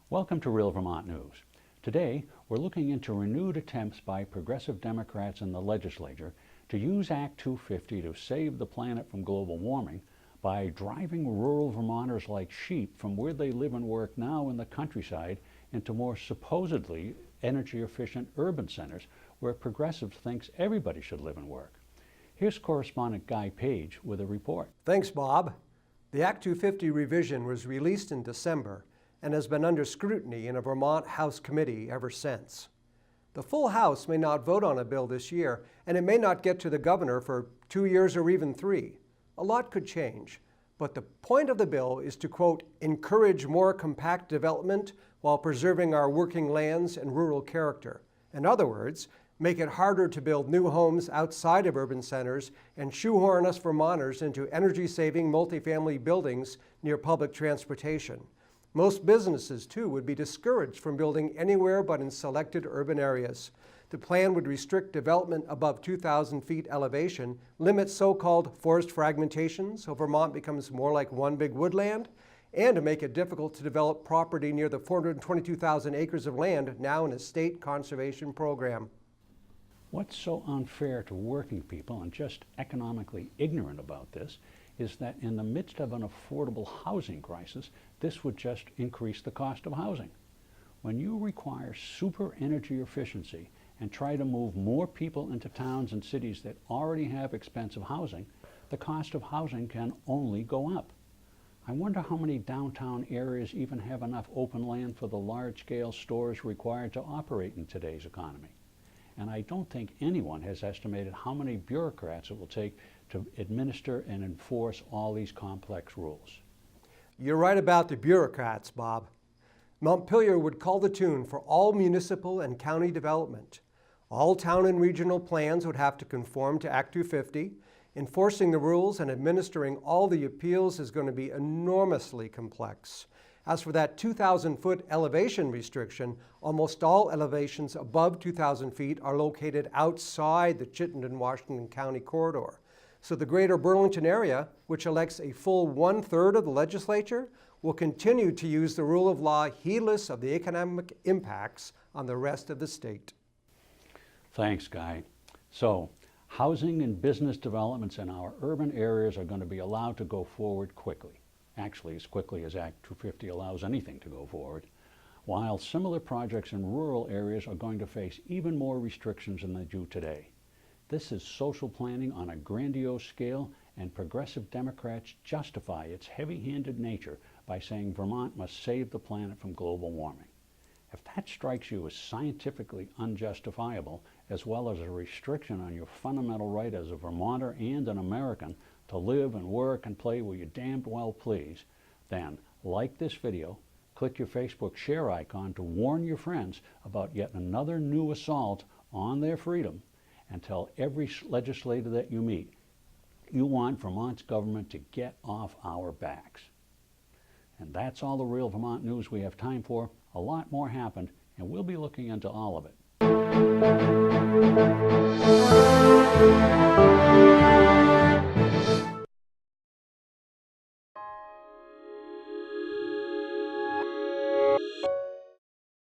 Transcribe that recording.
Welcome to Real Vermont News. Today, we're looking into renewed attempts by progressive Democrats in the legislature to use Act 250 to save the planet from global warming by driving rural Vermonters like sheep from where they live and work now in the countryside into more supposedly energy-efficient urban centers where progressives thinks everybody should live and work. Here's correspondent Guy Page with a report. Thanks, Bob. The Act 250 revision was released in December and has been under scrutiny in a Vermont House committee ever since. The full House may not vote on a bill this year, and it may not get to the governor for 2 years or even 3. A lot could change, but the point of the bill is to, quote, encourage more compact development while preserving our working lands and rural character. In other words, make it harder to build new homes outside of urban centers and shoehorn us Vermonters into energy-saving multifamily buildings near public transportation. Most businesses, too, would be discouraged from building anywhere but in selected urban areas. The plan would restrict development above 2,000 feet elevation, limit so-called forest fragmentation so Vermont becomes more like one big woodland, and to make it difficult to develop property near the 422,000 acres of land now in a state conservation program. What's so unfair to working people and just economically ignorant about this is that in the midst of an affordable housing crisis, this would just increase the cost of housing. When you require super energy efficiency and try to move more people into towns and cities that already have expensive housing, the cost of housing can only go up. I wonder how many downtown areas even have enough open land for the large-scale stores required to operate in today's economy. And I don't think anyone has estimated how many bureaucrats it will take to administer and enforce all these complex rules. You're right about the bureaucrats, Bob. Montpelier would call the tune for all municipal and county development. All town and regional plans would have to conform to Act 250. Enforcing the rules and administering all the appeals is going to be enormously complex. As for that 2,000-foot elevation restriction, almost all elevations above 2,000 feet are located outside the Chittenden-Washington County corridor. So the greater Burlington area, which elects a full 1/3 of the legislature, will continue to use the rule of law heedless of the economic impacts on the rest of the state. Thanks, Guy. So, housing and business developments in our urban areas are going to be allowed to go forward quickly. Actually, as quickly as Act 250 allows anything to go forward, while similar projects in rural areas are going to face even more restrictions than they do today. This is social planning on a grandiose scale, and progressive Democrats justify its heavy-handed nature by saying Vermont must save the planet from global warming. If that strikes you as scientifically unjustifiable, as well as a restriction on your fundamental right as a Vermonter and an American to live and work and play where you damned well please, then like this video, click your Facebook share icon to warn your friends about yet another new assault on their freedom, and tell every legislator that you meet, you want Vermont's government to get off our backs. And that's all the Real Vermont News we have time for. A lot more happened, and we'll be looking into all of it.